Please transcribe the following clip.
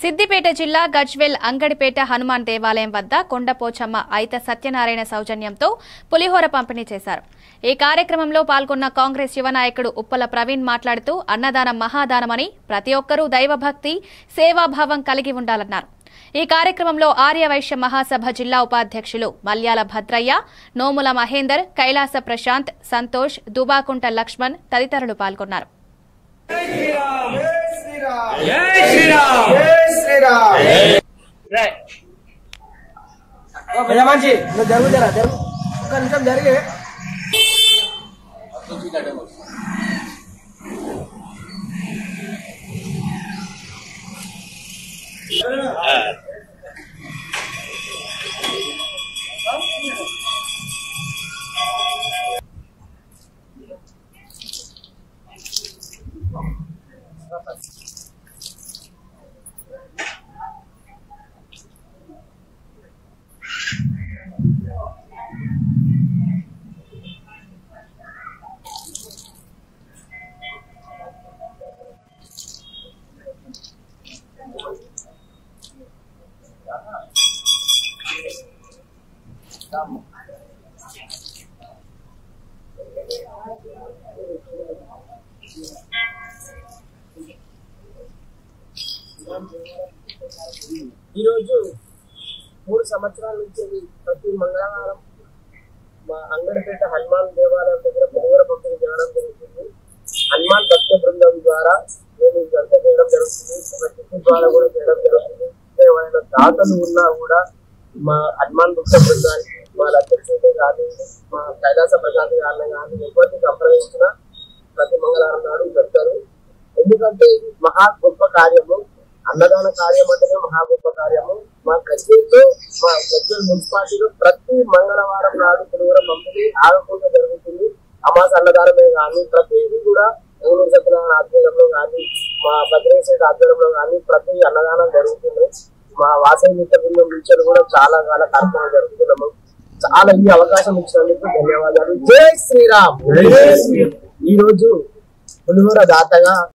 సిద్దిపేట జిల్లా గజ్వేల్ అంగడిపేట హనుమాన్ దేవాలయం వద్ద కొండపోచమ్మ ఐత సత్యనారాయణ సౌజన్యంతో పులిహోర పంపిణీ చేశారు. ఈ కార్యక్రమంలో పాల్గొన్న కాంగ్రెస్ యువ నాయకుడు ఉప్పల ప్రవీణ్ మాట్లాడుతూ అన్నదానం మహాదానమని ప్రతి ఒక్కరూ దైవభక్తి సేవాభావం కలిగి ఉండాలన్నారు. ఈ కార్యక్రమంలో ఆర్యవైశ్య మహాసభ జిల్లా ఉపాధ్యక్షులు మల్యాల భద్రయ్య, నోముల మహేందర్, కైలాస ప్రశాంత్, సంతోష్, దుబాకుంట లక్ష్మణ్ తదితరులు పాల్గొన్నారు. ఈరోజు 3 సంవత్సరాల నుంచి ప్రతి మంగళవారం మా అంగడిపేట హనుమాన్ దేవాలయం దగ్గర పులిహోర పంపిణీ చేయడం జరుగుతుంది. హనుమాన్ భక్త బృందం ద్వారా మేము ఇదంతా చేయడం జరుగుతుంది. ప్రతి ద్వారా కూడా చేయడం జరుగుతుంది. ఎవరైనా దాతలు ఉన్నా కూడా మా హనుమాన్ భక్త బృందానికి మా లక్ష్మీ కానీ మా కైలాస ప్రశాంత్ గారిని కానీ ఎవరిని సంప్రదించిన ప్రతి మంగళవారం నాడు పెడతారు. ఎందుకంటే ఇది మహా గొప్ప కార్యము. అన్నదాన కార్యం అంటేనే మహా గొప్ప కార్యము. మా గజ్వేల్లో మా గజ్వేల్ మున్సిపాలిటీలో ప్రతి మంగళవారం నాడు పులిహోర పంపిణీ ఆగకుండా జరుగుతుంది. అమాస అన్నదానమే కానీ ప్రతిదీ కూడా ఎవరు సత్యనారాయణ ఆధ్వర్యంలో కానీ మా భద్రేశ్వర ఆధ్వర్యంలో కానీ ప్రతి అన్నదానం జరుగుతుంది. మా వాసవి మిత్ర బృందం టీచర్ కూడా చాలా కార్యక్రమాలు జరుగుతున్నాము. చాలా ఈ అవకాశం ఇచ్చినందుకు ధన్యవాదాలు. జై శ్రీరామ్. ఈ రోజు పులిహోర దాతగా